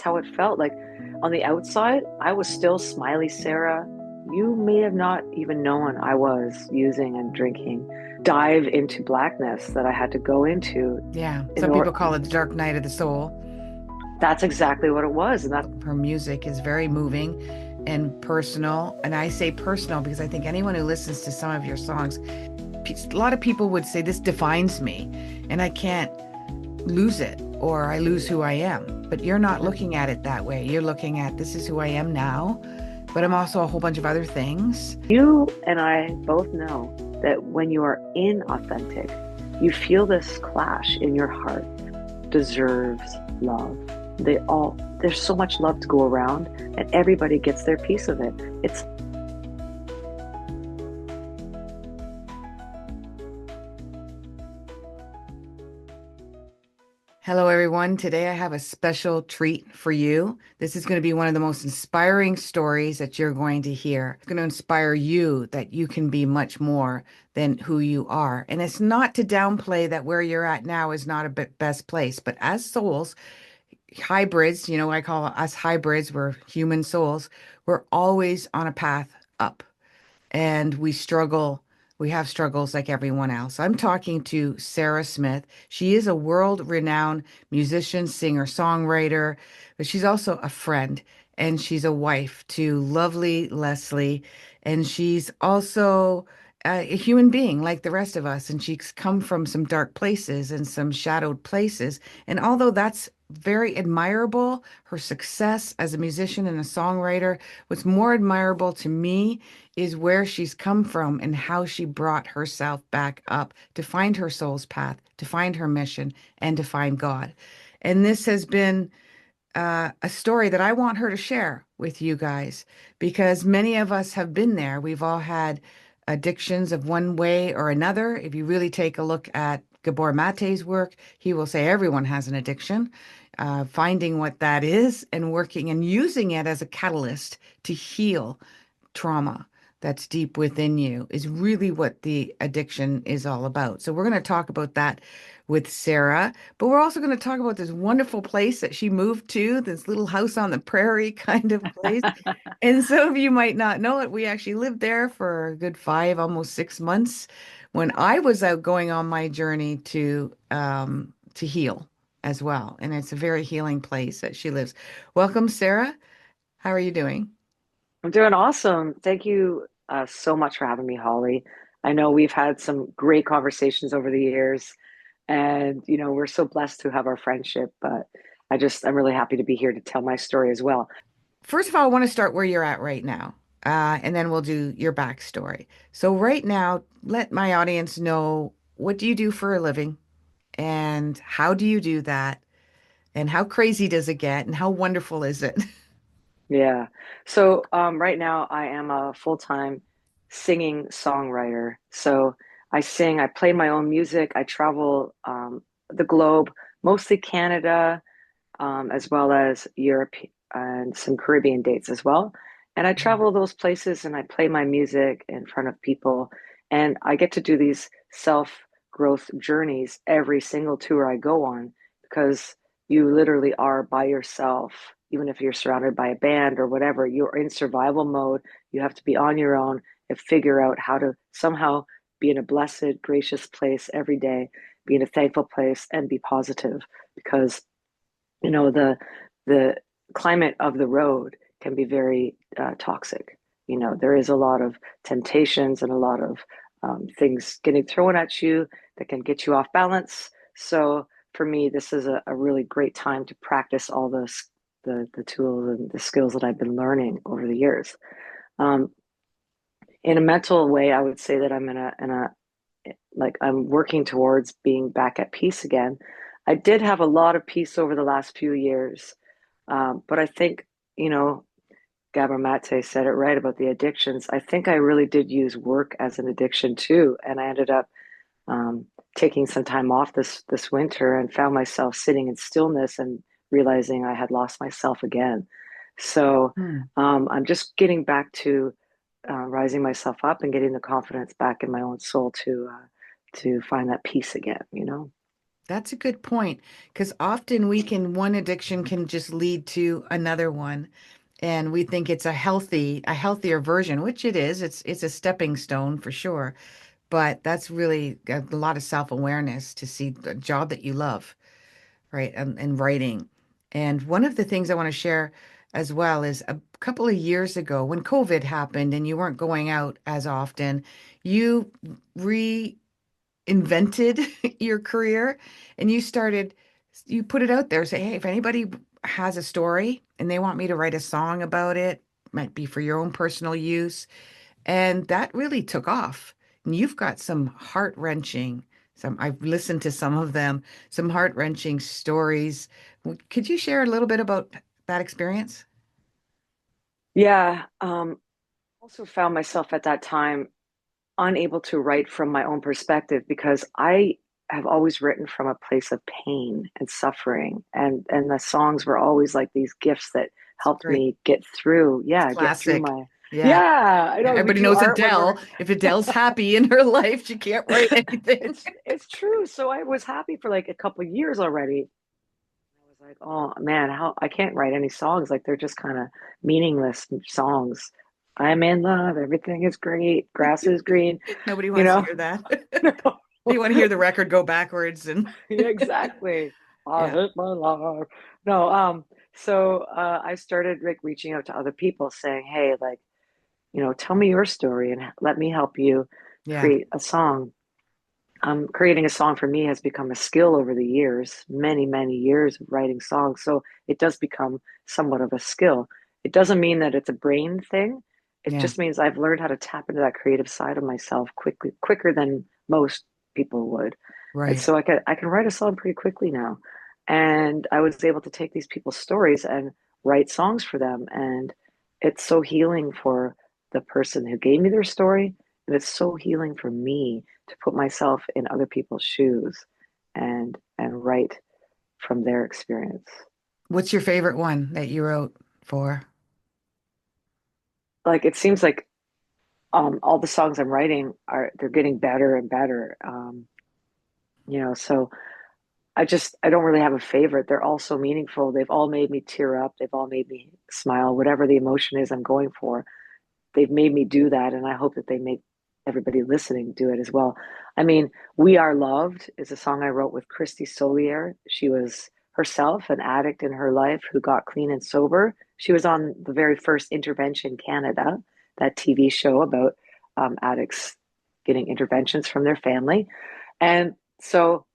how it felt. Like on the outside, I was still smiley Sarah. You may have not even known I was using and drinking. Dive into blackness that I had to go into Yeah. in Some order. people call it the dark night of the soul. That's exactly what it was. And that's Her music is very moving and personal. And I say personal because I think anyone who listens to some of your songs, a lot of people would say, this defines me and I can't lose it or I lose who I am. But you're not mhm. looking at it that way. You're looking at this is who I am now, but I'm also a whole bunch of other things. You and I both know that when you are inauthentic, you feel this clash in your heart. Deserves love. There's so much love to go around, and everybody gets their piece of it. It's Hello, everyone. Today I have a special treat for you. This is going to be one of the most inspiring stories that you're going to hear. It's going to inspire you that you can be much more than who you are. And it's not to downplay that where you're at now is not a best place, but as souls, hybrids, I call us hybrids, we're human souls, we're always on a path up and we struggle. We have struggles like everyone else. I'm talking to Sarah Smith. She is a world-renowned musician, singer, songwriter, but she's also a friend and she's a wife to lovely Leslie. And she's also a human being like the rest of us. And she's come from some dark places and some shadowed places. And although that's very admirable, her success as a musician and a songwriter, what's more admirable to me is where she's come from and how she brought herself back up to find her soul's path, to find her mission, and to find God. And this has been a story that I want her to share with you guys because many of us have been there. We've all had addictions of one way or another. If you really take a look at Gabor Mate's work, he will say everyone has an addiction. Finding what that is and working and using it as a catalyst to heal trauma that's deep within you is really what the addiction is all about. So we're going to talk about that with Sarah, but we're also going to talk about this wonderful place that she moved to, this little house on the prairie kind of place. And some of you might not know it. We actually lived there for a good 5, almost 6 months when I was out going on my journey to heal as well. And it's a very healing place that she lives. Welcome, Sarah. How are you doing? I'm doing awesome. Thank you so much for having me, Holly. I know we've had some great conversations over the years, and we're so blessed to have our friendship. But I'm really happy to be here to tell my story as well. First of all, I want to start where you're at right now, and then we'll do your backstory. So, right now, let my audience know what do you do for a living, and how do you do that, and how crazy does it get, and how wonderful is it? Yeah. So right now I am a full-time singing songwriter. So I sing, I play my own music, I travel the globe, mostly Canada, as well as Europe and some Caribbean dates as well. And I travel those places and I play my music in front of people. And I get to do these self-growth journeys every single tour I go on because you literally are by yourself. Even if you're surrounded by a band or whatever, you're in survival mode. You have to be on your own and figure out how to somehow be in a blessed, gracious place every day, be in a thankful place, and be positive because the climate of the road can be very toxic. There is a lot of temptations and a lot of things getting thrown at you that can get you off balance. So for me, this is a really great time to practice all the tools and the skills that I've been learning over the years. Um, in a mental way, I would say that I'm in a like I'm working towards being back at peace again. I did have a lot of peace over the last few years, but I think, you know, Gabor Mate said it right about the addictions. I think I really did use work as an addiction too, and I ended up um, taking some time off this winter and found myself sitting in stillness and realizing I had lost myself again. So Hmm. I'm just getting back to rising myself up and getting the confidence back in my own soul to find that peace again. That's a good point because often one addiction can just lead to another one. And we think it's a healthier version, which it is. It's a stepping stone for sure. But that's really a lot of self-awareness to see the job that you love, right? And writing. And one of the things I want to share as well is a couple of years ago when COVID happened and you weren't going out as often, you invented your career and you put it out there, say, hey, if anybody has a story and they want me to write a song about it, might be for your own personal use. And that really took off. And you've got some heart-wrenching, I've listened to some of them, some heart-wrenching stories. Could you share a little bit about that experience? Yeah. Also found myself at that time unable to write from my own perspective because I have always written from a place of pain and suffering, and the songs were always like these gifts that It's helped great. me get through, It's yeah, get through classic. my, Yeah. yeah, I know we Everybody do knows art when we're Adele. If Adele's happy in her life, she can't write anything. it's true. So I was happy for like a couple years already. I was like, oh man, how I can't write any songs. Like they're just kind of meaningless songs. I'm in love, everything is great, grass is green, Nobody you wants to know? hear that. They want to hear the record go backwards and Yeah, exactly. I yeah, hate my life. No, so I started like reaching out to other people saying, hey, like, tell me your story and let me help you yeah, create a song. Creating a song for me has become a skill over the years, many, many years of writing songs. So it does become somewhat of a skill. It doesn't mean that it's a brain thing. It yeah, just means I've learned how to tap into that creative side of myself quicker than most people would. And right. so I can write a song pretty quickly now. And I was able to take these people's stories and write songs for them. And it's so healing for the person who gave me their story. And it's so healing for me to put myself in other people's shoes and write from their experience. What's your favorite one that you wrote for? Like it seems like all the songs I'm writing they're getting better and better. So I don't really have a favorite. They're all so meaningful. They've all made me tear up. They've all made me smile. Whatever the emotion is I'm going for, they've made me do that, and I hope that they make everybody listening do it as well. I mean, "We Are Loved" is a song I wrote with Christy Solier. She was herself an addict in her life who got clean and sober. She was on the very first Intervention Canada, that TV show about addicts getting interventions from their family. And so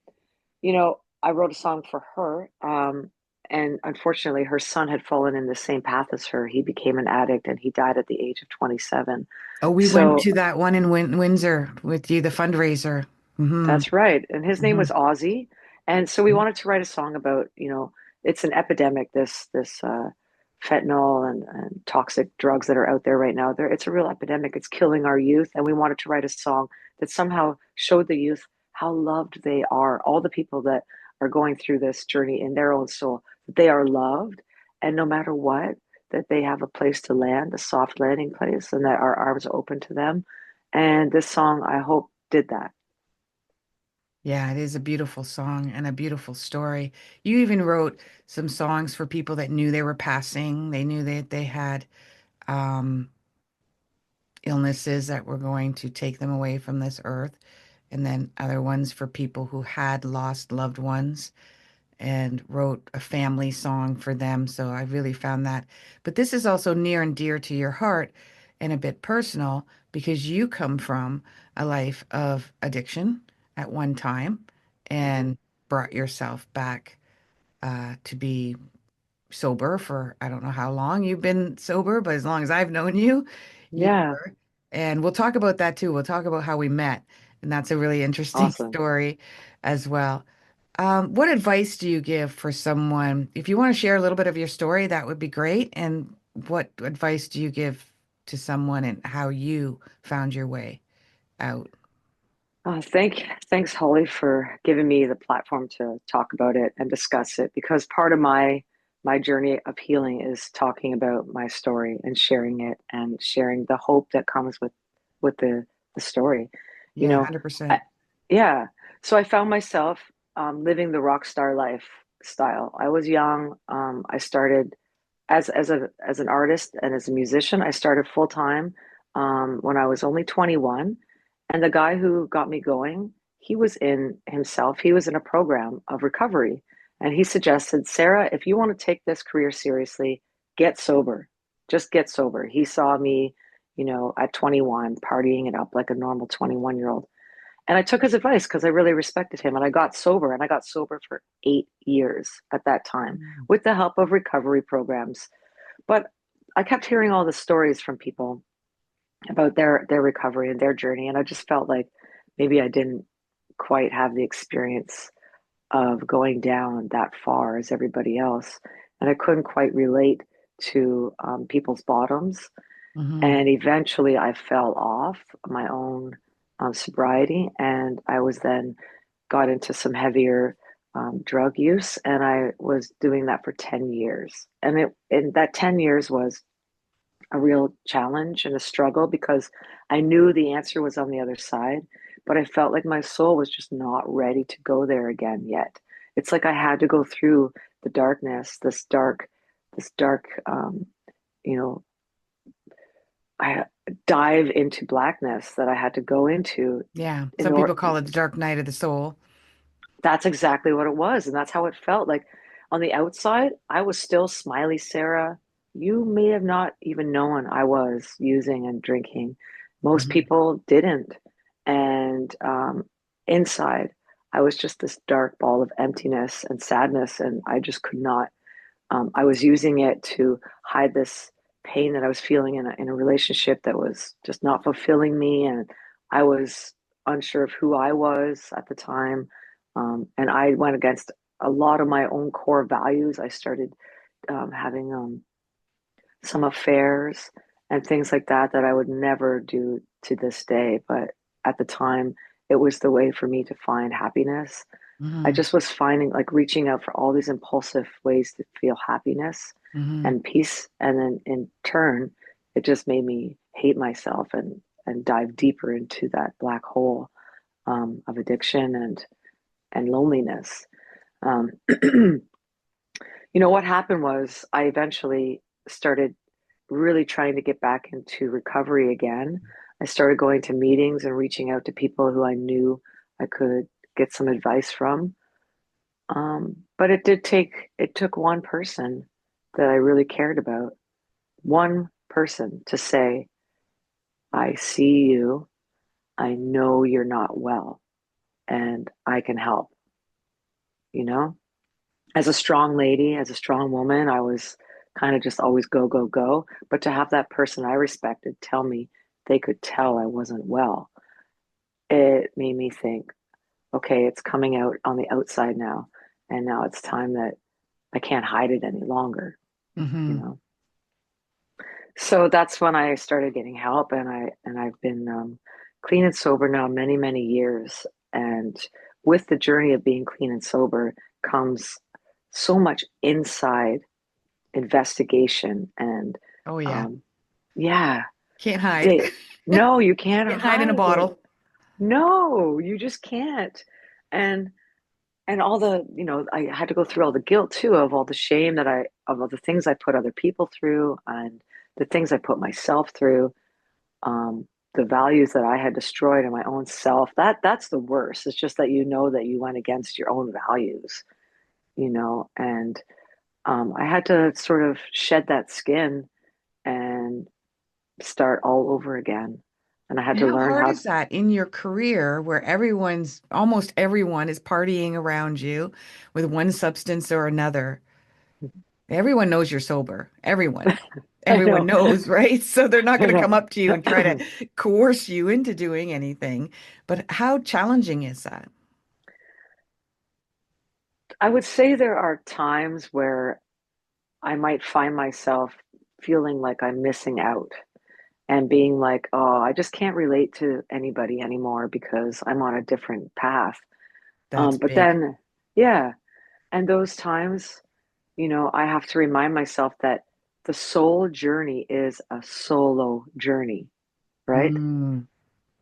I wrote a song for her. And unfortunately, her son had fallen in the same path as her. He became an addict and he died at the age of 27. Oh, we went So to that one in Windsor with you, the fundraiser. Hmm. that's right. And his name Hmm. was Ozzy. And so we wanted to write a song about, it's an epidemic, this fentanyl and toxic drugs that are out there right now. It's a real epidemic. It's killing our youth. And we wanted to write a song that somehow showed the youth how loved they are, all the people that are going through this journey in their own soul, that they are loved. And no matter what, that they have a place to land, a soft landing place, and that our arms are open to them. And this song, I hope, did that. Yeah, it is a beautiful song and a beautiful story. You even wrote some songs for people that knew they were passing. They knew that they had um, illnesses that were going to take them away from this earth, and then other ones for people who had lost loved ones and wrote a family song for them. So I really found that. But this is also near and dear to your heart and a bit personal because you come from a life of addiction at one time Mhm. and brought yourself back to be sober for I don't know how long you've been sober, but as long as I've known you, you Yeah, were. And we'll talk about that too. We'll talk about how we met. And that's a really interesting awesome. story as well. What advice do you give for someone? If you want to share a little bit of your story, that would be great. And what advice do you give to someone and how you found your way out? Thanks, Holly, for giving me the platform to talk about it and discuss it. Because part of my journey of healing is talking about my story and sharing it and sharing the hope that comes with the story. You Yeah, know, I, 100%. yeah. So I found myself living the rock star lifestyle. I was young. I started as an artist and as a musician. I started full time when I was only 21, and the guy who got me going, he was in himself. He was in a program of recovery, and he suggested, Sarah, if you want to take this career seriously, get sober. Just get sober. He saw me, at 21, partying it up like a normal 21-year-old. And I took his advice because I really respected him. And I got sober, and I got sober for 8 years at that time Mm. with the help of recovery programs. But I kept hearing all the stories from people about their recovery and their journey. And I just felt like maybe I didn't quite have the experience of going down that far as everybody else. And I couldn't quite relate to people's bottoms. Hmm. And eventually I fell off my own sobriety. And I was then got into some heavier drug use. And I was doing that for 10 years. And that 10 years was a real challenge and a struggle because I knew the answer was on the other side, but I felt like my soul was just not ready to go there again yet. It's like I had to go through the darkness, this dark, you know, I dive into blackness that I had to go into Yeah. in Some people order. call it the dark night of the soul. That's exactly what it was. And that's how it felt. Like on the outside, I was still smiley Sarah. You may have not even known I was using and drinking. Most Hmm. people didn't. And inside, I was just this dark ball of emptiness and sadness. And I just could not, I was using it to hide this pain that I was feeling in a relationship that was just not fulfilling me. And I was unsure of who I was at the time. And I went against a lot of my own core values. I started having some affairs and things like that that I would never do to this day. But at the time, it was the way for me to find happiness. I Hmm. just was finding like reaching out for all these impulsive ways to feel happiness Hmm. and peace. And then in turn, it just made me hate myself and dive deeper into that black hole of addiction and loneliness. Um, what happened was I eventually started really trying to get back into recovery again. I started going to meetings and reaching out to people who I knew I could get some advice from. But it took one person that I really cared about, one person to say, I see you, I know you're not well, and I can help, you know? As a strong lady, as a strong woman, I was kind of just always go, go, go. But to have that person I respected tell me they could tell I wasn't well, it made me think, okay, it's coming out on the outside now. And now it's time that I can't hide it any longer, you Hmm. know? So that's when I started getting help, and I've been clean and sober now many, many years. And with the journey of being clean and sober comes so much inside investigation and Oh, yeah. um, yeah, Can't hide. they no, you can't Can't hide in a hide it. bottle. No, you just can't. And and all the, I had to go through all the guilt too of all the shame that I of all the things I put other people through and the things I put myself through, the values that I had destroyed in my own self. That's the worst. It's just that you know that you went against your own values, and I had to sort of shed that skin and start all over again. And I had And to how learn hard how. is that in your career where almost everyone is partying around you with one substance or another? Everyone knows you're sober. Everyone. I Everyone know. knows, right? So they're not I going to come know. up to you and try to coerce you into doing anything. But how challenging is that? I would say there are times where I might find myself feeling like I'm missing out and being like, oh, I just can't relate to anybody anymore because I'm on a different path. That's But big. then, yeah, and those times, I have to remind myself that the soul journey is a solo journey, right? Mm,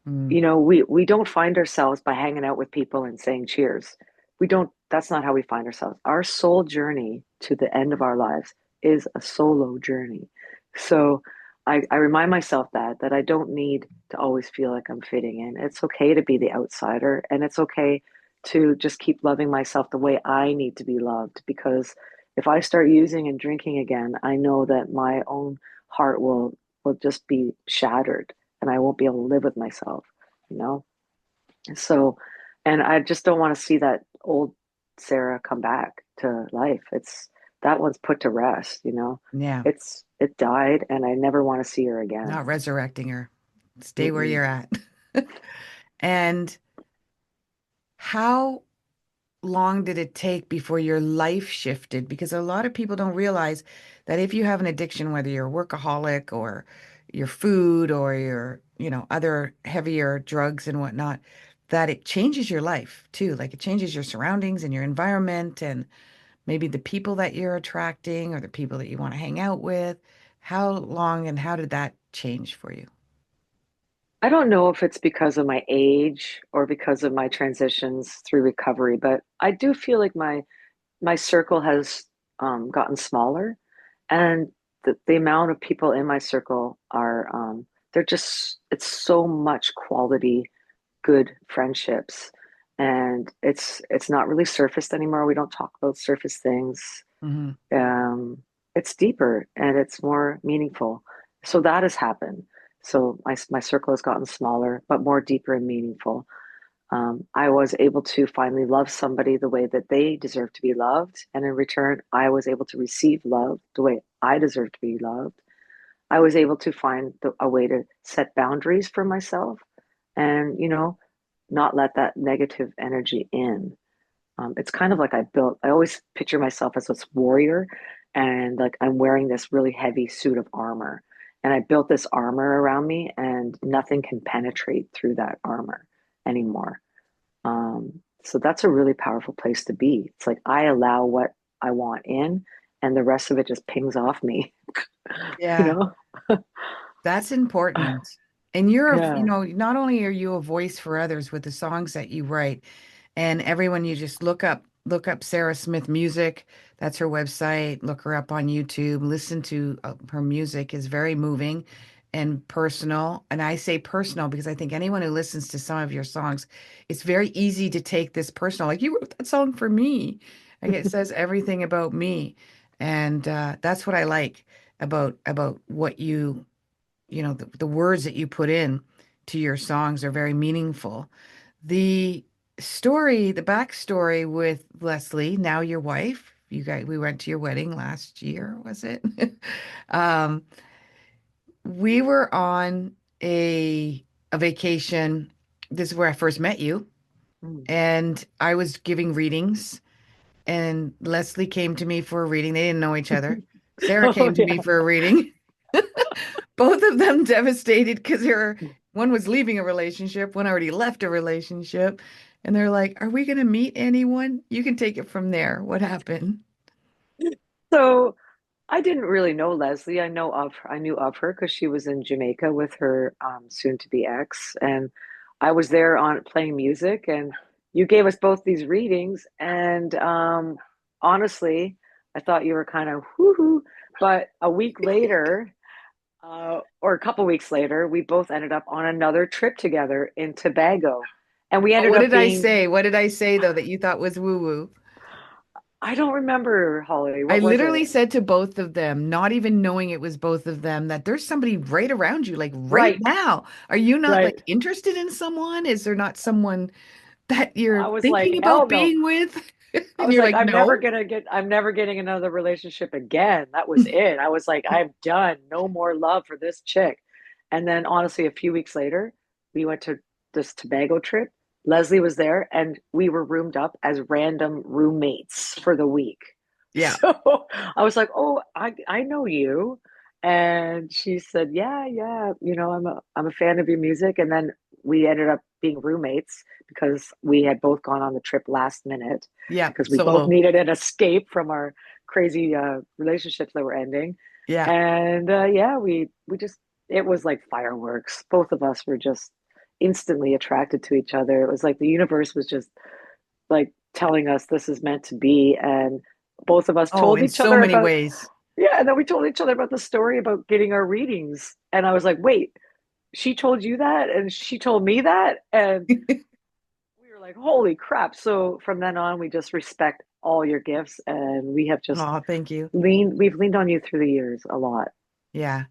mm, We don't find ourselves by hanging out with people and saying cheers. we don't, that's not how we find ourselves. Our soul journey to the end of our lives is a solo journey. So I remind myself that I don't need to always feel like I'm fitting in. It's okay to be the outsider, and it's okay to just keep loving myself the way I need to be loved. Because if I start using and drinking again, I know that my own heart will just be shattered, and I won't be able to live with myself, you know? So, and I just don't want to see that old Sarah come back to life. It's that one's put to rest, you know. Yeah, It died, and I never want to see her again. not resurrecting her. Stay where Mm-mm. you're at. And how long did it take before your life shifted? Because a lot of people don't realize that if you have an addiction, whether you're a workaholic or your food or your, other heavier drugs and whatnot, that it changes your life too. Like it changes your surroundings and your environment and maybe the people that you're attracting or the people that you want to hang out with. How long and how did that change for you? I don't know if it's because of my age or because of my transitions through recovery, but I do feel like my circle has gotten smaller, and the amount of people in my circle are they're just it's so much quality good friendships, and it's not really surfaced anymore. We don't talk about surface things. Hmm. um, it's deeper and it's more meaningful. So that has happened. So my circle has gotten smaller, but more deeper and meaningful. I was able to finally love somebody the way that they deserve to be loved, and in return, I was able to receive love the way I deserve to be loved. I was able to find a way to set boundaries for myself, and not let that negative energy in. It's kind of like I always picture myself as this warrior, and like I'm wearing this really heavy suit of armor. And I built this armor around me, and nothing can penetrate through that armor anymore. So that's a really powerful place to be. It's like I allow what I want in, and the rest of it just pings off me, you Yeah. know? That's important. And Yeah. not only are you a voice for others with the songs that you write, and everyone you just look up Sarah Smith Music. That's her website. Look her up on YouTube. Listen to her music is very moving and personal. And I say personal because I think anyone who listens to some of your songs, it's very easy to take this personal. Like you wrote that song for me. Like it says everything about me. And that's what I like about what the words that you put in to your songs are very meaningful. The the backstory with Leslie, now your wife, we went to your wedding last year, was it? Um, we were on a vacation. This is where I first met you, Mm. and I was giving readings, and Leslie came to me for a reading. They didn't know each other. Sarah Oh came to me yeah. for a reading. Both of them devastated because one was leaving a relationship, one already left a relationship. And they're like, "Are we going to meet anyone?" You can take it from there. What happened? So I didn't really know Leslie. I knew of her because she was in Jamaica with her soon-to-be ex, and I was there on playing music, and you gave us both these readings, and honestly, I thought you were kind of whoo-hoo, but a week later, or a couple weeks later, we both ended up on another trip together in Tobago, and we Oh, ended what up did I being, say? What did I say though that you thought was woo-woo? I don't remember, Holly, I what was literally it? said to both of them, not even knowing it was both of them, that there's somebody right around you, like right Right, now. Are you not right. like interested in someone? Is there not someone that you're I was like, thinking hell about no. being with? I And was you're like, like, no. I'm never getting another relationship again. That was it. I was like, I'm done. No more love for this chick. And then honestly, a few weeks later, we went to this Tobago trip. Leslie was there, and we were roomed up as random roommates for the week. Yeah. So I was like, "Oh, I know you." And she said, "Yeah, yeah, I'm a fan of your music." And then we ended up being roommates because we had both gone on the trip last minute Yeah. because we both Solo. needed an escape from our crazy relationships that were ending. Yeah. And yeah, we just it was like fireworks. Both of us were just instantly attracted to each other. It was like the universe was just like telling us this is meant to be. And both of us Oh, told in each so other many about, ways. yeah, and then we told each other about the story about getting our readings. And I was like, wait, she told you that? And she told me that? And we were like, holy crap. So from then on, we just respect all your gifts. And we have just Oh, thank you. we've leaned on you through the years a lot. Yeah.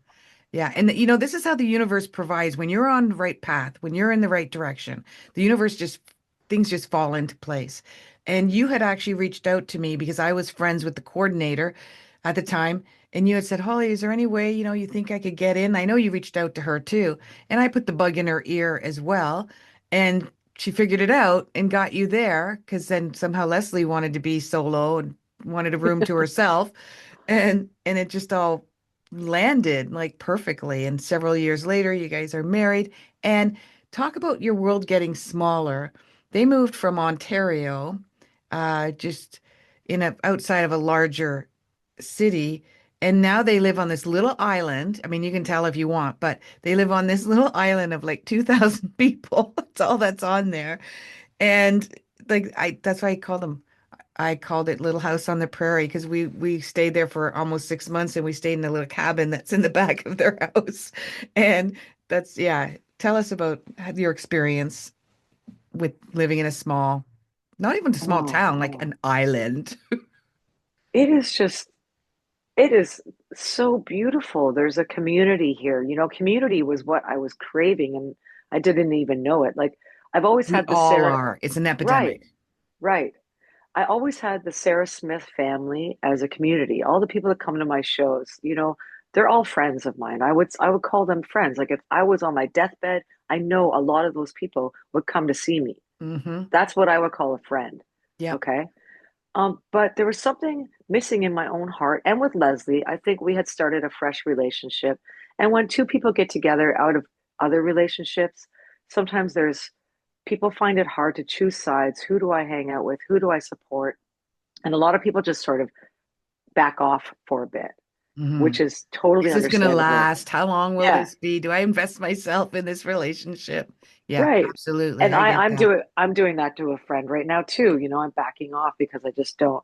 Yeah. And this is how the universe provides when you're on the right path, when you're in the right direction, the universe just, things just fall into place. And you had actually reached out to me because I was friends with the coordinator at the time. And you had said, Holly, is there any way, you think I could get in? I know you reached out to her too. And I put the bug in her ear as well. And she figured it out and got you there because then somehow Leslie wanted to be solo and wanted a room to herself. And it just all landed like perfectly. And several years later, you guys are married. And talk about your world getting smaller. They moved from Ontario, just in a outside of a larger city. And now they live on this little island. I mean, you can tell if you want, but they live on this little island of like 2,000 people. That's all that's on there. And like that's why I called it Little House on the Prairie because we stayed there for almost 6 months and we stayed in a little cabin that's in the back of their house. And that's, yeah. Tell us about your experience with living in a small, not even a small Oh, town, like an island. it is just, it is so beautiful. There's a community here. Community was what I was craving, and I didn't even know it. Like, I've always We had the all Sarah, are. It's an epidemic. right, right. I always had the Sarah Smith family as a community. All the people that come to my shows, they're all friends of mine. I would call them friends. Like if I was on my deathbed, I know a lot of those people would come to see me. Mm-hmm. That's what I would call a friend. Yep. Okay. But there was something missing in my own heart and with Leslie. I think we had started a fresh relationship. And when two people get together out of other relationships, sometimes there's people find it hard to choose sides. Who do I hang out with? Who do I support? And a lot of people just sort of back off for a bit, Mm-hmm. which is totally Is this going to understandable. last? How long will Yeah, this be? Do I invest myself in this relationship? Yeah, right. absolutely. And I get that. I'm doing that to a friend right now too. I'm backing off because I just don't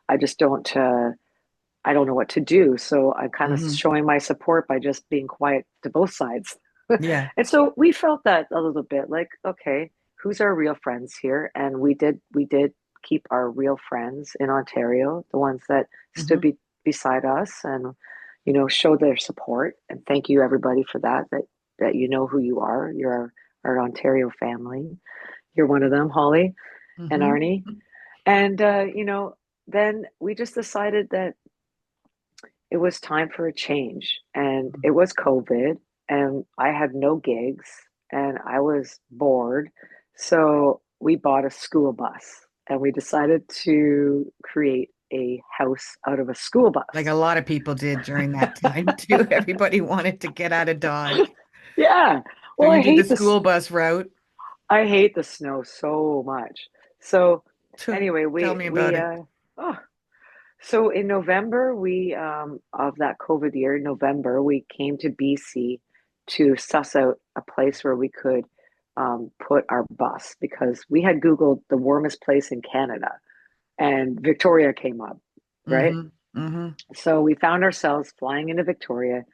I don't know what to do. So I'm kind of Hmm. showing my support by just being quiet to both sides. Yeah. And so we felt that a little bit like, okay, who's our real friends here? And we did keep our real friends in Ontario, the ones that stood Hmm. beside us and, showed their support. And thank you everybody for that you know who you are. You're our Ontario family. You're one of them, Holly and Hmm. Arnie. And, then we just decided that it was time for a change. And it was COVID, and I had no gigs, and I was bored. So we bought a school bus, and we decided to create a house out of a school Like bus. a lot of people did during that time too. Everybody wanted to get out of Dodge. Yeah. So Well, you did the school bus route. I hate the snow so much. So anyway, Tell me about it. oh, so in November, we of that COVID year, November, we came to BC to suss out a place where we could put our bus because we had Googled the warmest place in Canada and Victoria came up, right? Hmm. Hmm. So we found ourselves flying into Victoria,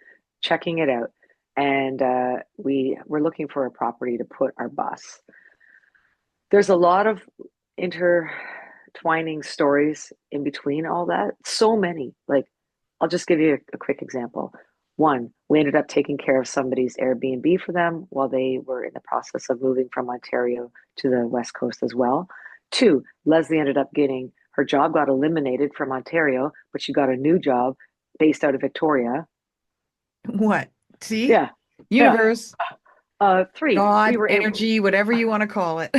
checking it out, and we were looking for a property to put our bus. There's a lot of intertwining stories in between all that. So many. Like, I'll just give you a quick example. One, we ended up taking care of somebody's Airbnb for them while they were in the process of moving from Ontario to the West Coast as well. Two, Leslie ended up getting her job got eliminated from Ontario, but she got a new job based out of Victoria. What? See? Yeah, yeah. Universe, Three, God, energy, whatever you want to call it.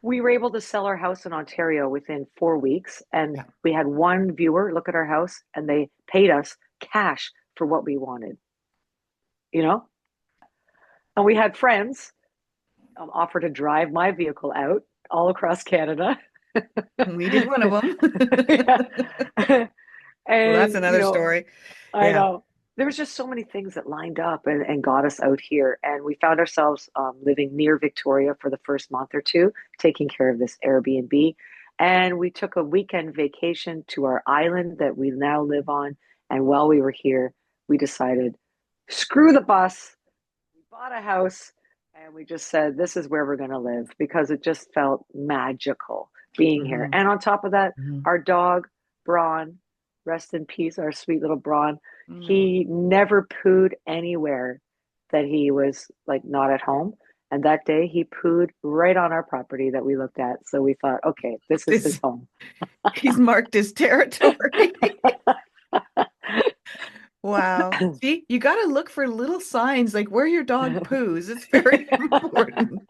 we were able to sell our house in Ontario within 4 weeks, and Yeah. we had one viewer look at our house, and they paid us cash for what we wanted. You know, and we had friends offer to drive my vehicle out all across Canada. We did one of them. Yeah. Well, that's And, another story. I Yeah. know there was just so many things that lined up and got us out here. And we found ourselves living near Victoria for the first month or two, taking care of this Airbnb. And we took a weekend vacation to our island that we now live on. And while we were here, we decided, screw the bus. We bought a house and we just said, this is where we're going to live because it just felt magical being here. Hmm. And on top of that, Hmm. our dog, Braun, rest in peace, our sweet little Braun, Mm. he never pooed anywhere that he was like not at home. And that day he pooed right on our property that we looked at. So we thought, okay, this is his This home. he's marked his territory. Wow. See, you got to look for little signs like where your dog poos. It's very important.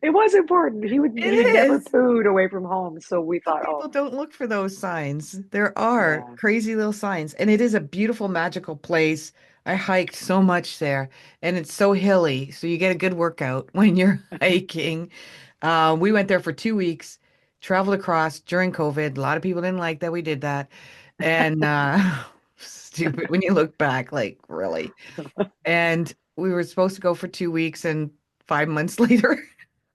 It was important. It He never is. pooed away from home. So we Some thought, oh, people don't look for those signs. There are yeah. crazy little signs, and it is a beautiful, magical place. I hiked so much there, and it's so hilly, so you get a good workout when you're hiking. We went there for 2 weeks, traveled across during COVID. A lot of people didn't like that we did that, and stupid when you look back, like really. And we were supposed to go for 2 weeks, and 5 months later,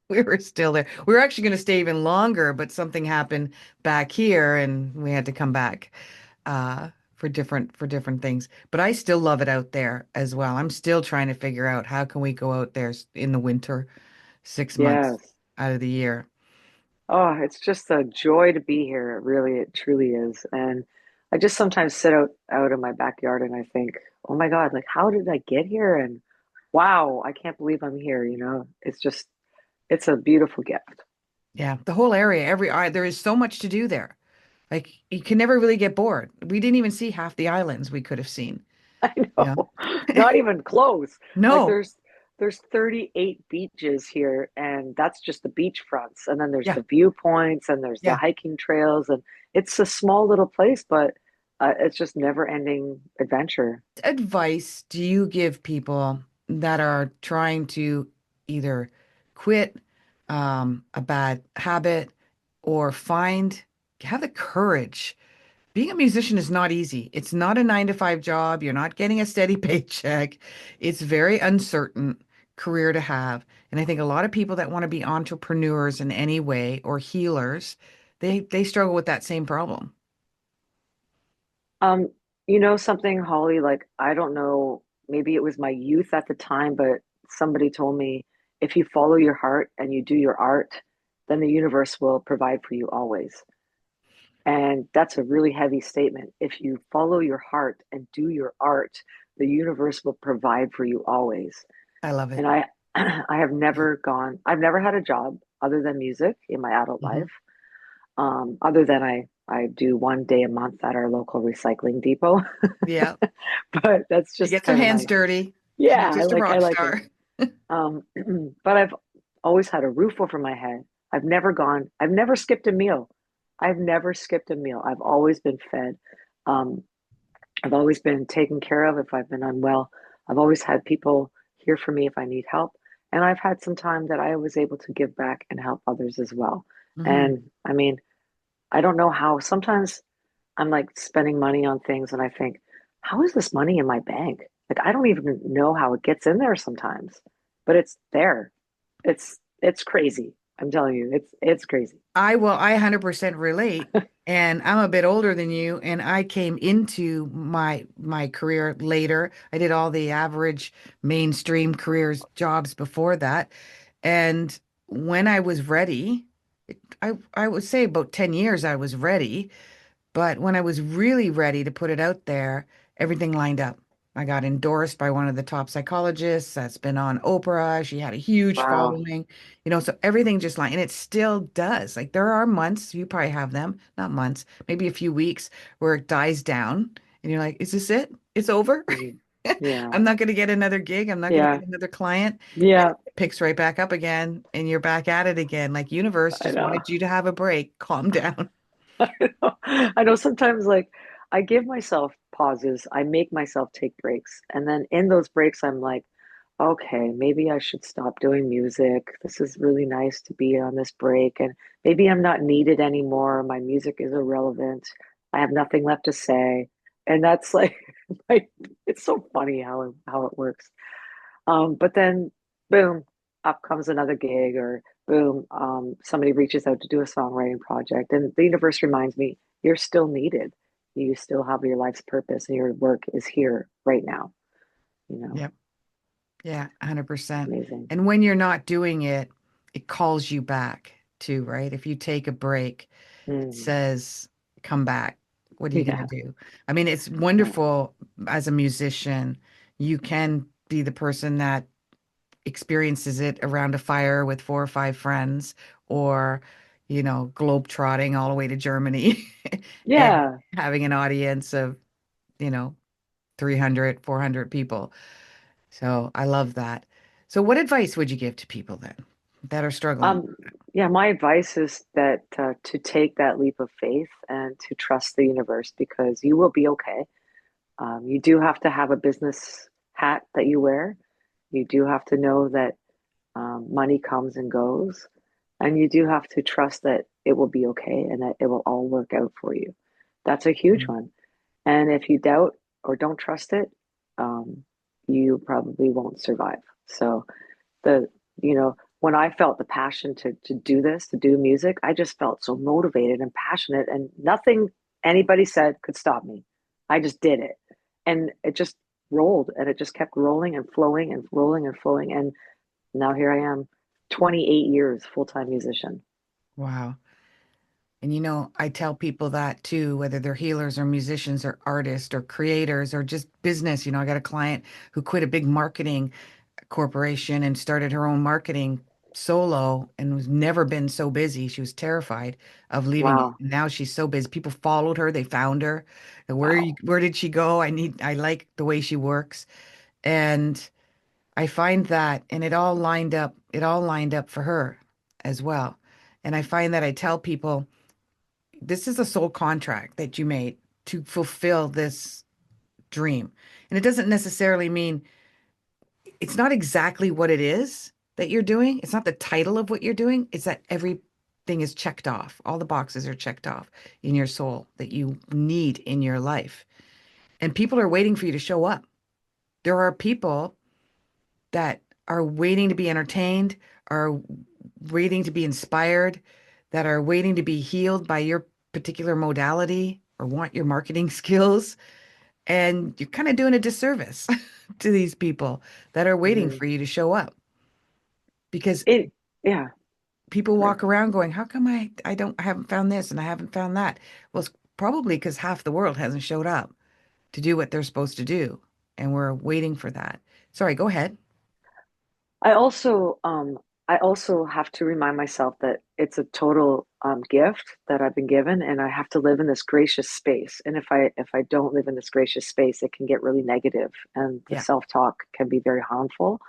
we were still there. We were actually going to stay even longer, but something happened back here, and we had to come back for different things. But I still love it out there as well. I'm still trying to figure out how can we go out there in the winter, 6 months Yes. out of the year. Oh, it's just a joy to be here. It truly is. And I just sometimes sit out in my backyard and I think, oh my God, like how did I get here? And wow, I can't believe I'm here, you know? It's a beautiful gift. Yeah, the whole area, there is so much to do there. Like you can never really get bored. We didn't even see half the islands we could have seen. I Yeah. know. Not even close. Like No. there's 38 beaches here and that's just the beach fronts. And then there's Yeah. the viewpoints and there's the Yeah. hiking trails and it's a small little place, but it's just never ending adventure. Advice do you give people that are trying to either quit a bad habit or have the courage? Being a musician is not easy. It's not a 9 to 5 job. You're not getting a steady paycheck. It's very uncertain career to have. And I think a lot of people that want to be entrepreneurs in any way or healers, they struggle with that same problem. Um, you know something, Holly, like I don't know, maybe it was my youth at the time, but somebody told me if you follow your heart and you do your art, then the universe will provide for you always. And that's a really heavy statement. If you follow your heart and do your art, the universe will provide for you always. I love it. And I've never had a job other than music in my adult Hmm. life. Other than I do 1 day a month at our local recycling depot. Yeah. But that's She just gets her kind of hands my, dirty. yeah, She's just a I rock like it. star. Um, but I've always had a roof over my head. I've never skipped a meal. I've never skipped a meal. I've always been fed. Um, I've always been taken care of if I've been unwell. I've always had people here for me if I need help. And I've had some time that I was able to give back and help others as well. Hmm. And I mean, I don't know how sometimes I'm like spending money on things and I think, how is this money in my bank? Like I don't even know how it gets in there sometimes, but it's there. It's crazy. I'm telling you, it's crazy. I 100% relate. And I'm a bit older than you, and I came into my career later. I did all the average mainstream careers jobs before that. And when I was ready, I would say about 10 years I was ready. But when I was really ready to put it out there, everything lined up. I got endorsed by one of the top psychologists that's been on Oprah. She had a huge Wow. following, so everything just lined, and it still does. Like there are months, you probably have them, not months, maybe a few weeks where it dies down and you're like, is this it? It's over? Mhm. Yeah. I'm not going to get another gig. I'm not going to Yeah. get another client. And Yeah. it picks right back up again and you're back at it again. Like universe I just know. wanted you to have a break, calm down. I know. I know sometimes like I give myself pauses. I make myself take breaks. And then in those breaks, I'm like, okay, maybe I should stop doing music. This is really nice to be on this break. And maybe I'm not needed anymore. My music is irrelevant. I have nothing left to say. And that's like, like it's so funny how it works. But then boom, up comes another gig or boom, somebody reaches out to do a songwriting project, and the universe reminds me, you're still needed. You still have your life's purpose, and your work is here right now. You know, Yep. Yeah, 100%. amazing. And when you're not doing it, it calls you back too, right? If you take a break, it Mm, says, come back. What are you going to yeah, do? I mean, it's yeah, wonderful as a musician. You can be the person that experiences it around a fire with four or five friends, or, globe trotting all the way to Germany and yeah. having an audience of, you know, 300, 400 people. So I love that. So what advice would you give to people then that are struggling? Um, yeah, my advice is that to take that leap of faith and to trust the universe because you will be okay. You do have to have a business hat that you wear. You do have to know that money comes and goes, and you do have to trust that it will be okay and that it will all work out for you. That's a huge Mm. one. And if you doubt or don't trust it, um, you probably won't survive. So the when I felt the passion to do this, to do music, I just felt so motivated and passionate, and nothing anybody said could stop me. I just did it, and it just rolled, and it just kept rolling and flowing and rolling and flowing, and now here I am, 28 years full-time musician. Wow. And I tell people that too, whether they're healers or musicians or artists or creators or just business. I got a client who quit a big marketing corporation and started her own marketing solo and was never been so busy. She was terrified of leaving it. Wow, Now she's so busy. People followed her, they found her. And wow. where did she go? I like the way she works. And I find that, and it all lined up for her as well. And I find that I tell people, this is a soul contract that you made to fulfill this dream. And it doesn't necessarily mean it's not exactly what it is that you're doing. It's not the title of what you're doing. It's that everything is checked off. All the boxes are checked off in your soul that you need in your life. And people are waiting for you to show up. There are people that are waiting to be entertained, are waiting to be inspired, that are waiting to be healed by your particular modality or want your marketing skills. And you're kind of doing a disservice to these people that are waiting Hmm. for you to show up because It, yeah, people sorry. walk around going, how come I haven't found this and I haven't found that? Well, it's probably because half the world hasn't showed up to do what they're supposed to do. And we're waiting for that. Sorry, go ahead. I also I also have to remind myself that it's a total gift that I've been given, and I have to live in this gracious space. And if I don't live in this gracious space, it can get really negative, and the Yeah. self-talk can be very harmful.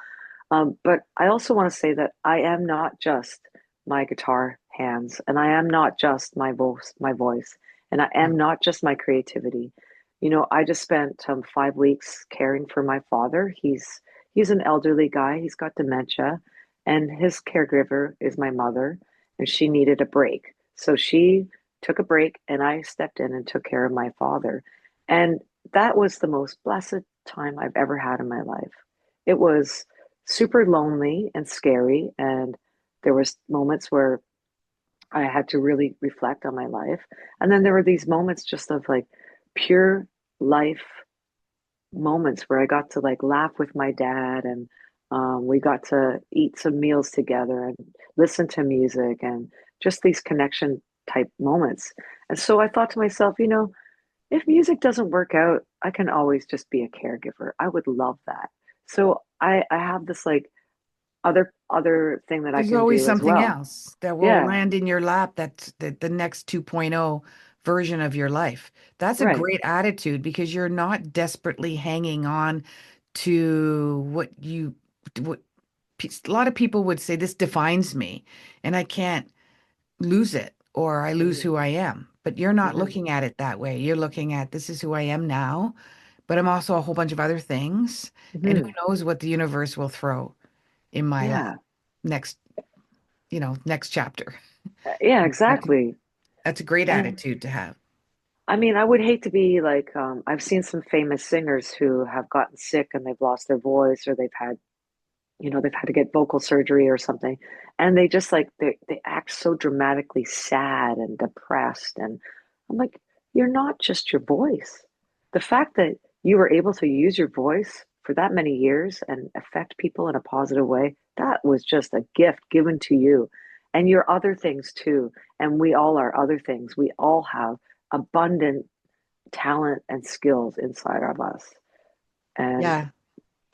But I also want to say that I am not just my guitar hands, and I am not just my voice, and I Yeah. am not just my creativity. I just spent 5 weeks caring for my father. He's an elderly guy. He's got dementia, and his caregiver is my mother, and she needed a break. So she took a break, and I stepped in and took care of my father. And that was the most blessed time I've ever had in my life. It was super lonely and scary, and there was moments where I had to really reflect on my life. And then there were these moments just of like pure life moments where I got to like laugh with my dad, and we got to eat some meals together and listen to music and just these connection type moments. And so I thought to myself, if music doesn't work out, I can always just be a caregiver. I would love that. So I have this like other thing that I There's can always do as something well. else that will Yeah, land in your lap that's the next 2.0 version of your life. That's a right. great attitude because you're not desperately hanging on to what a lot of people would say, this defines me and I can't lose it or I lose Hmm. who I am. But you're not Hmm. looking at it that way. You're looking at, this is who I am now, but I'm also a whole bunch of other things. And who Hmm. knows what the universe will throw in my life Yeah, next, next chapter. yeah, That's exactly. that's a great And attitude to have. I mean, I would hate to be like, I've seen some famous singers who have gotten sick and they've lost their voice or they've had they've had to get vocal surgery or something, and they just like they act so dramatically sad and depressed. And I'm like, you're not just your voice. The fact that you were able to use your voice for that many years and affect people in a positive way, that was just a gift given to you. And your other things too. And we all are other things. We all have abundant talent and skills inside of us. And, Yeah,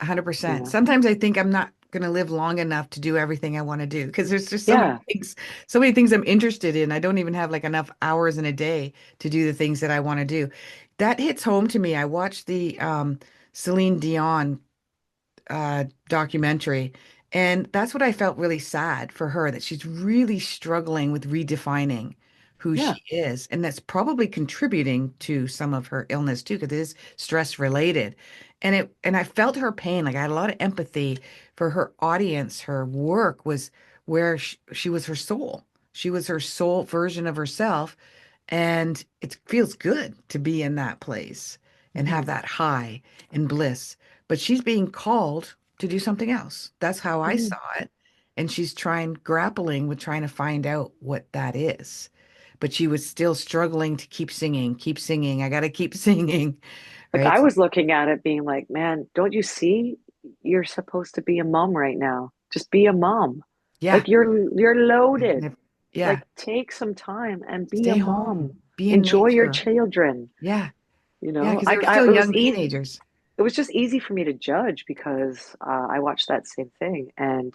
100%. yeah, Sometimes I think I'm not going to live long enough to do everything I want to do because there's just yeah, so many things I'm interested in. I don't even have like enough hours in a day to do the things that I want to do. That hits home to me. I watched the Celine Dion documentary. And that's what I felt really sad for her, that she's really struggling with redefining who yeah. she is. And that's probably contributing to some of her illness too, because it is stress related. And I felt her pain. Like I had a lot of empathy for her audience. Her work was where she was her soul. She was her soul version of herself. And it feels good to be in that place and have Hmm. that high and bliss. But she's being called to do something else. That's how I Hmm. saw it. And she's grappling with trying to find out what that is. But she was still struggling to keep singing, keep singing. I got to keep singing, Like right? I So, was looking at it being like, man, don't you see you're supposed to be a mom right now? Just be a mom. yeah. Like you're And loaded. yeah. Like take some time and be a Stay mom. home, be in Enjoy your nature. children. Yeah. You Yeah. know, Because they were I still it was young easy. teenagers. It was just easy for me to judge because I watched that same thing, and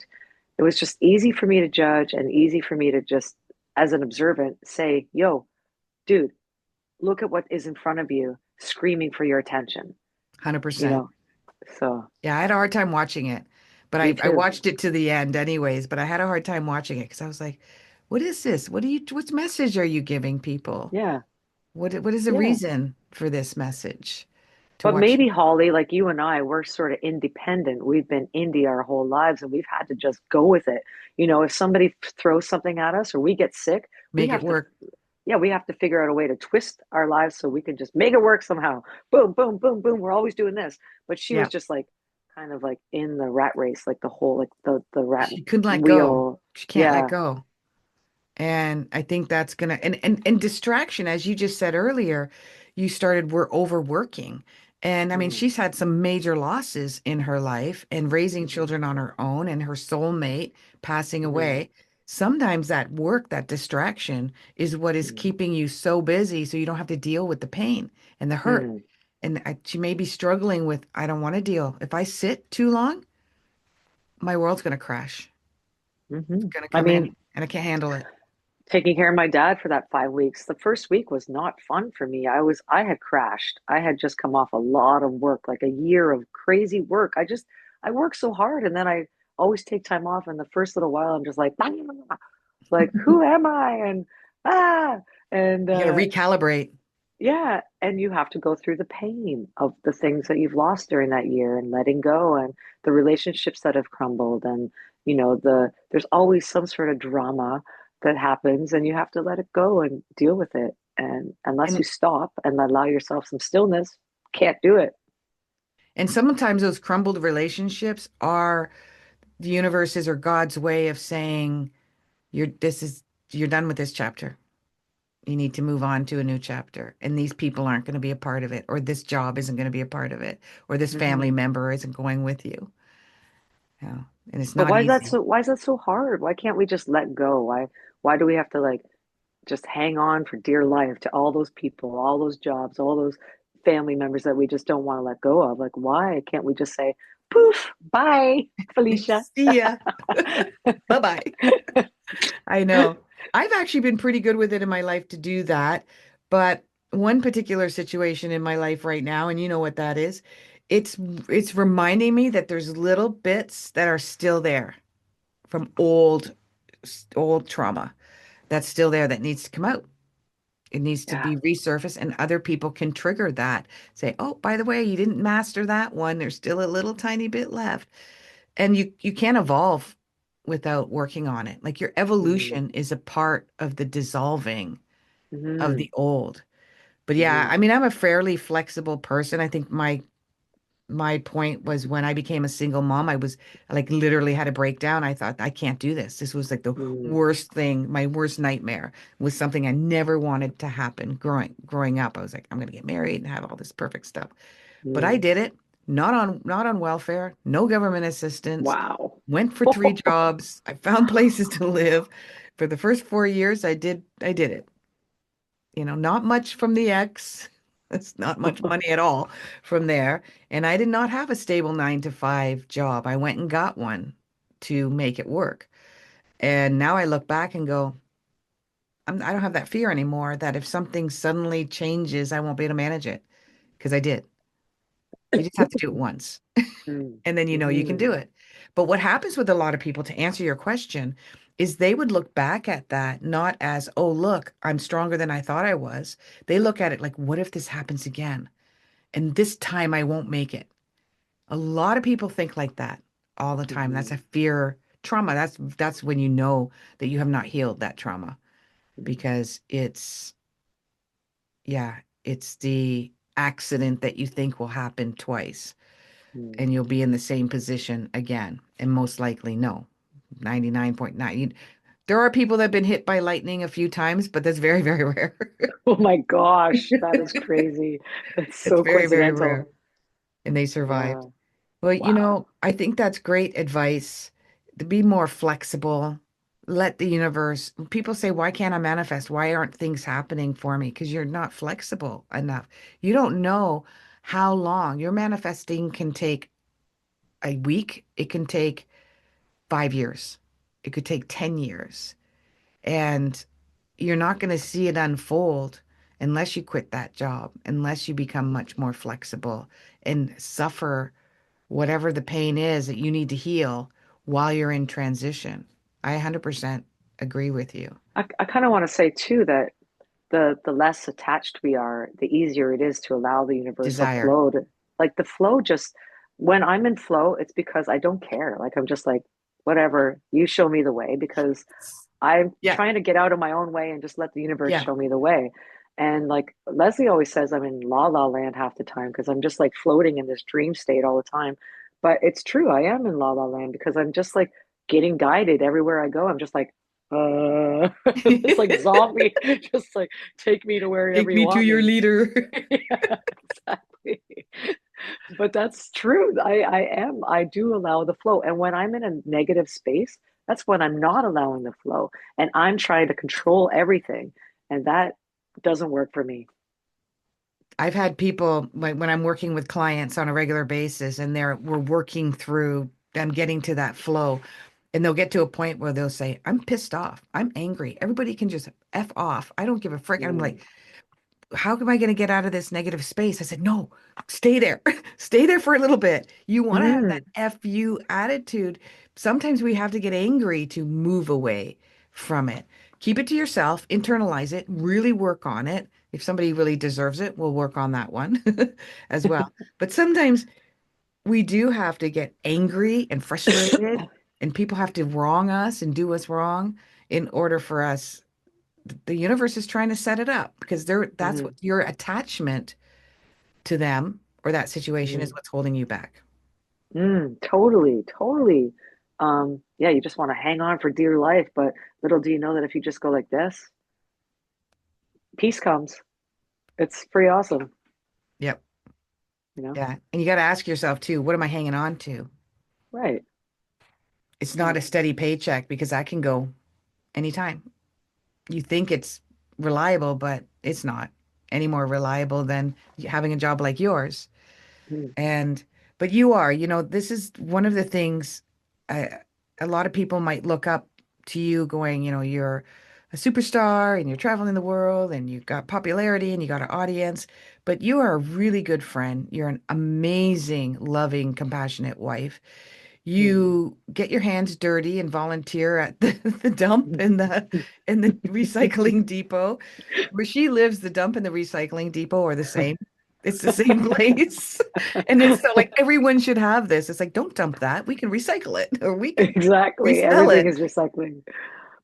it was just easy for me to judge and easy for me to just, as an observant, say, "Yo, dude, look at what is in front of you, screaming for your attention." You 100%. know, so Yeah, I had a hard time watching it, but me I too. watched it to the end anyways, but I had a hard time watching it because I was like, what is this? What message are you giving people? Yeah, What is the yeah. reason for this message to But watch? maybe Holly, like you and I, we're sort of independent. We've been indie our whole lives and we've had to just go with it. If somebody throws something at us or we get sick, we Make it have to, work. yeah, we have to figure out a way to twist our lives so we can just make it work somehow. Boom, boom, boom, boom. We're always doing this. But she was Yeah. just like kind of like in the rat race, like the whole, like the rat She couldn't let go. wheel. She can't let Yeah. go. And I think that's gonna and distraction, as you just said earlier, you started we're overworking. And I mean, Mm-hmm. she's had some major losses in her life and raising Mm-hmm. children on her own and her soulmate passing Mm-hmm. away. Sometimes that work, that distraction is what is keeping you so busy so you don't have to deal with the pain and the hurt. Mm-hmm. And she may be struggling with, I don't want to deal. If I sit too long, my world's gonna crash. It's Mm-hmm. gonna I come in mean, and I can't handle it. taking care of my dad for that 5 weeks. The first week was not fun for me. I had crashed. I had just come off a lot of work, like a year of crazy work. I work so hard and then I always take time off. And the first little while, I'm just like, "Ah," like, who am I? And, ah, and, You got to recalibrate. yeah. And you have to go through the pain of the things that you've lost during that year and letting go and the relationships that have crumbled. And, there's always some sort of drama that happens and you have to let it go and deal with it. And unless you And stop and allow yourself some stillness, can't do it. and sometimes those crumbled relationships are the universe's or God's way of saying you're done with this chapter. You need to move on to a new chapter. And these people aren't going to be a part of it, or this job isn't going to be a part of it, or this Hmm. family member isn't going with you. Yeah. And it's But not easy. why is that so hard? Why can't we just let go? Why do we have to like just hang on for dear life to all those people, all those jobs, all those family members that we just don't want to let go of? Like, why can't we just say, poof, bye, Felicia? See ya. Bye-bye. I know. I've actually been pretty good with it in my life to do that. But one particular situation in my life right now, and you know what that is, it's it's reminding me that there's little bits that are still there from old trauma that's still there that needs to come out. It needs to Yeah. be resurfaced, and other people can trigger that. Say, oh, by the way, you didn't master that one. There's still a little tiny bit left. And you can't evolve without working on it. Like your Mm-hmm. evolution is a part of the dissolving of Mm-hmm. the old. But yeah, Mm-hmm. I mean, I'm a fairly flexible person. I think my my point was when I became a single mom, I was like literally had a breakdown. I thought, I can't do this. This was like the Mm, worst thing, my worst nightmare was something I never wanted to happen growing up. I was like, I'm gonna get married and have all this perfect stuff. But I mm. did it, not on welfare, no government assistance, Wow. went for 3 jobs. I found places to live. For the first 4 years, I did it. Not much from the ex. It's not much money at all from there. And I did not have a stable 9 to 5 job. I went and got one to make it work. And now I look back and go, I don't have that fear anymore that if something suddenly changes, I won't be able to manage it because I did. You just have to do it once. Mm, And then you can mm, do it. But what happens with a lot of people, to answer your question, is they would look back at that not as, oh, look, I'm stronger than I thought I was. They look at it like, what if this happens again? And this time I won't make it. A lot of people think like that all the time. That's mhm, a fear trauma. That's when you know that you have not healed that trauma mm, because yeah, it's the accident that you think will happen twice mm. and you'll be in the same position again. And most likely, no. 99.9. There are people that have been hit by lightning a few times, but that's very, very rare. Oh my gosh, that is crazy. That's It's so very, very coincidental. rare. And they survived. Yeah. Well, Wow. I think that's great advice to be more flexible. Let the universe, people say, why can't I manifest? Why aren't things happening for me? Because you're not flexible enough. You don't know how long your manifesting can take a week. It can take 5 years. It could take 10 years. And you're not going to see it unfold unless you quit that job, unless you become much more flexible and suffer whatever the pain is that you need to heal while you're in transition. I 100% agree with you. I kind of want to say too that the less attached we are, the easier it is to allow the universal Desire. flow to like the flow just when I'm in flow, it's because I don't care. Like I'm just like, whatever, you show me the way because I'm Yeah. trying to get out of my own way and just let the universe Yeah. show me the way. And like Leslie always says, I'm in la la land half the time because I'm just like floating in this dream state all the time. But it's true, I am in la la land because I'm just like getting guided everywhere I go. I'm just like, it's like zombie, just like take me to wherever Take you me to want your me. leader. Yeah, exactly. But that's true. I do allow the flow. And when I'm in a negative space, that's when I'm not allowing the flow. And I'm trying to control everything. And that doesn't work for me. I've had people like when I'm working with clients on a regular basis and we're working through them getting to that flow and they'll get to a point where they'll say, I'm pissed off. I'm angry. Everybody can just F off. I don't give a frick. And I'm Mm, like, how am I going to get out of this negative space? I said, no, stay there. Stay there for a little bit. You want to have that mm, F you attitude. Sometimes we have to get angry to move away from it. Keep it to yourself, internalize it, really work on it. If somebody really deserves it, we'll work on that one as well. But sometimes we do have to get angry and frustrated, and people have to wrong us and do us wrong in order for us the universe is trying to set it up because that's what mm, your attachment to them or that situation is mm, what's holding you back. totally, totally. Yeah, you just want to hang on for dear life, but little do you know that if you just go like this, peace comes. It's pretty awesome, Yep. you know? Yeah. And you got to ask yourself too, what am I hanging on to? Right. It's not Right. a steady paycheck because that can go anytime. You think it's reliable, but it's not any more reliable than having a job like yours. Mm, And, but you are, this is one of the things uh, a lot of people might look up to you going, you're a superstar and you're traveling the world and you've got popularity and you got an audience, but you are a really good friend. You're an amazing, loving, compassionate wife. mm. You get your hands dirty and volunteer at the dump in the recycling depot. Where she lives, the dump and the recycling depot are the same. It's the same place. And it's so like everyone should have this. It's like, don't dump that. We can recycle it or we can Exactly. resell Everything it. is recycling.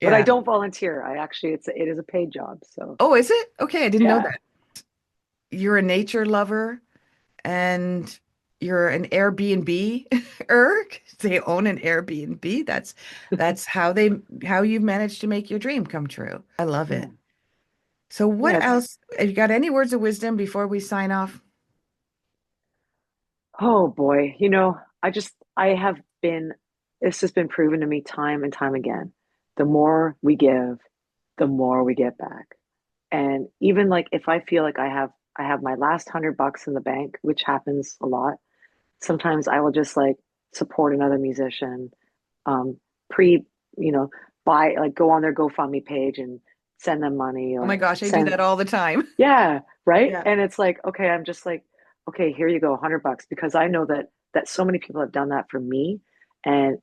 But I Yeah. don't volunteer. I actually it is a paid job. So Oh, is it? Okay, I didn't know yeah. that. You're a nature lover and you're an Airbnb er, they own an Airbnb. That's how you've managed to make your dream come true. I love Yeah. it. So Yeah, what else? Have you got any words of wisdom before we sign off? oh boy, I have been, this has been proven to me time and time again. The more we give, the more we get back. And even like if I feel like I have my last $100 in the bank, which happens a lot, sometimes I will just like support another musician, um, pre, you know, buy like go on their GoFundMe page and send them money Oh my or gosh, I do send, that all the time. yeah, right. Yeah. And it's like, okay, I'm just like, okay, here you go, $100, because I know that so many people have done that for me, and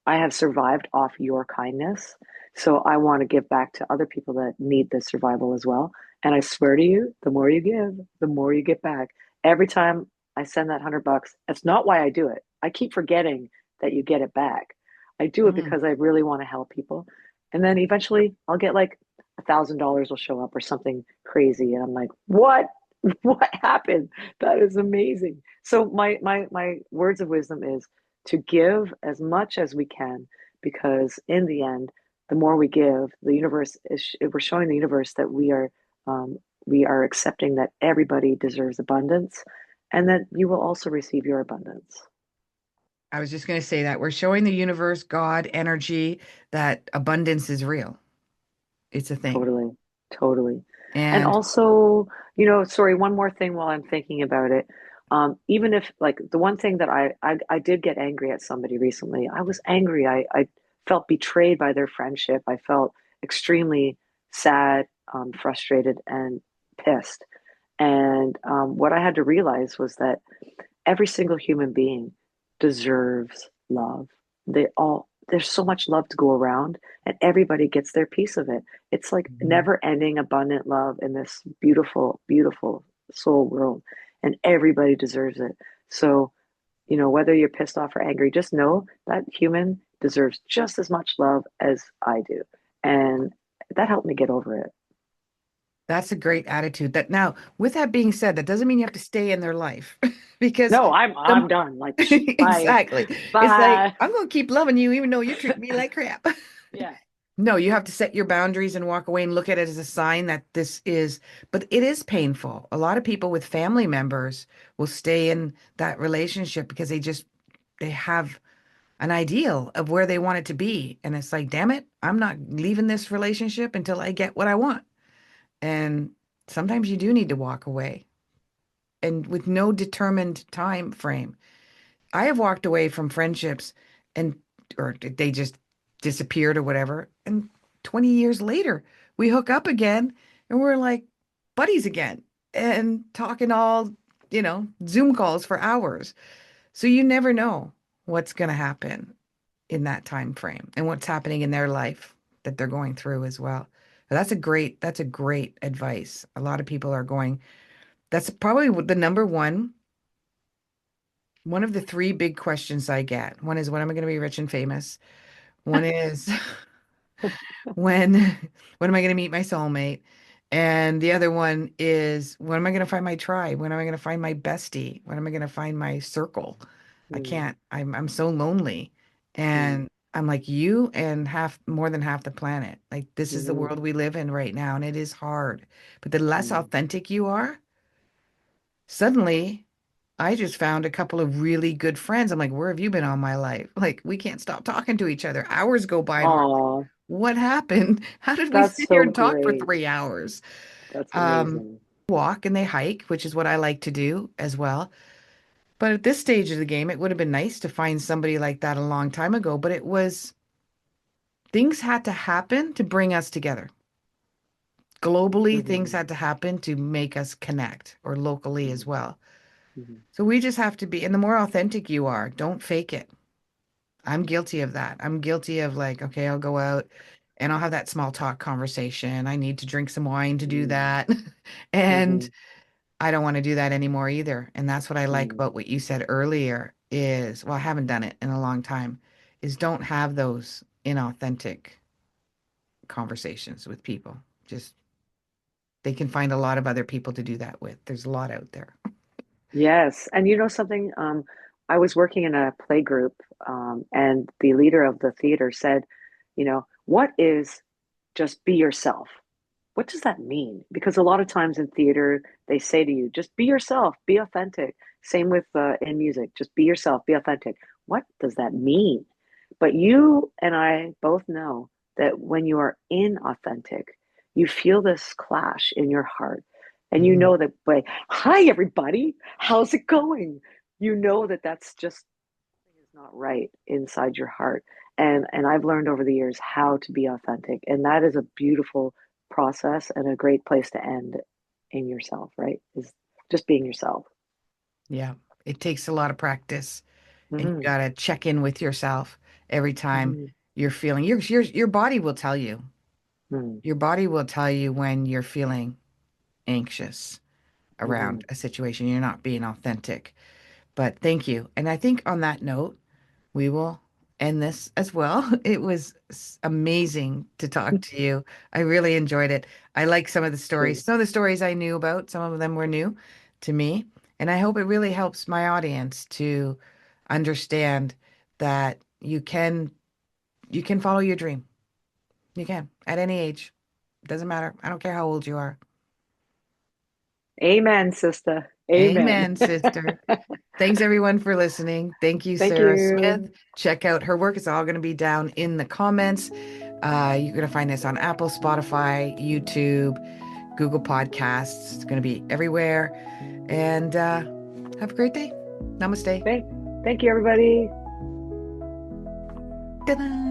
I have survived off your kindness. So I want to give back to other people that need this survival as well. And I swear to you, the more you give, the more you get back. Every time I send that $100, that's not why I do it. I keep forgetting that you get it back. I do it Mm. because I really want to help people. And then eventually I'll get like $1,000 will show up or something crazy. And I'm like, what? What happened? That is amazing. So my words of wisdom is to give as much as we can, because in the end, the more we give, the universe is we're showing the universe that we are accepting that everybody deserves abundance, and that you will also receive your abundance. I was just going to say that we're showing the universe, God, energy, that abundance is real. It's a thing. Totally, totally. And And also, sorry, one more thing while I'm thinking about it. Even if like the one thing that I did get angry at somebody recently. I was angry. I felt betrayed by their friendship. I felt extremely sad, frustrated, and pissed. And what I had to realize was that every single human being deserves love. There's so much love to go around, and everybody gets their piece of it. It's like Mhm. never ending, abundant love in this beautiful, beautiful soul world, and everybody deserves it. So, whether you're pissed off or angry, just know that human deserves just as much love as I do. And that helped me get over it. That's a great attitude. That now, with that being said, that doesn't mean you have to stay in their life because No, I'm the done. Like, bye, exactly. It's like bye. I'm going to keep loving you even though you treat me like crap. Yeah. No, you have to set your boundaries and walk away and look at it as a sign that this is, but it is painful. A lot of people with family members will stay in that relationship because they have an ideal of where they want it to be. And it's like, damn it, I'm not leaving this relationship until I get what I want. And sometimes you do need to walk away and with no determined time frame. I have walked away from friendships and or they just disappeared or whatever. And 20 years later, we hook up again and we're like buddies again and talking all, Zoom calls for hours. So you never know what's going to happen in that time frame and what's happening in their life that they're going through as well. But that's a great advice. A lot of people are going, that's probably the number one of the three big questions I get. One is, when am I going to be rich and famous? One is, when when am I going to meet my soulmate? And the other one is, when am I going to find my tribe? When am I going to find my bestie? When am I going to find my circle? I Mm, can't. I'm so lonely. mm, And I'm like you and half more than half the planet. Like this is the mhm, world we live in right now, and it is hard. But the less mm. authentic you are, suddenly I just found a couple of really good friends. I'm like, where have you been all my life? Like, we can't stop talking to each other. Hours go by and we're like, Aw, what happened? How did we that's sit here so and talk for great. 3 hours? That's Um, amazing. Walk and they hike, which is what I like to do as well. But at this stage of the game, it would have been nice to find somebody like that a long time ago, but things had to happen to bring us together. Globally, things Hmm. had to happen to make us connect, or locally as Hmm. well. Hmm. So we just have to be, and the more authentic you are, don't fake it. I'm guilty of that. I'm guilty of like, okay, I'll go out and I'll have that small talk conversation. I need to drink some wine to do that. And Hmm. I don't want to do that anymore either. And that's what I like Hmm. about what you said earlier is, well, I haven't done it in a long time, is don't have those inauthentic conversations with people. Just they can find a lot of other people to do that with. There's a lot out there. Yes. And you know something? I was working in a play group, and the leader of the theater said, what is just be yourself? What does that mean? Because a lot of times in theater, they say to you, just be yourself, be authentic. Same with in music, just be yourself, be authentic. What does that mean? But you and I both know that when you are inauthentic, you feel this clash in your heart. And you Mhm. know that by, hi, everybody, how's it going? You know that that's just something is not right inside your heart. And I've learned over the years how to be authentic. And that is a beautiful process and a great place to end in yourself, right? Is just being yourself. Yeah, it takes a lot of practice, and you Hmm. got to check in with yourself every time Hmm. you're feeling your body will tell you. Hmm. Your body will tell you when you're feeling anxious Hmm. around a situation. You're not being authentic. But thank you. And I think on that note, we will end this as well. It was amazing to talk to you. I really enjoyed it. I like some of the stories. Too. Some of the stories I knew about, some of them were new to me. And I hope it really helps my audience to understand that you can follow your dream. You can at any age. Doesn't matter. I don't care how old you are. Amen, sister. Amen. Amen, sister. Thanks everyone for listening. Thank you, Thank Sarah Smith. you. Check out her work. It's all going to be down in the comments. You're going to find this on Apple, Spotify, YouTube, Google Podcasts. It's going to be everywhere. And have a great day. Namaste. Thank, thank you, everybody. Ta-da!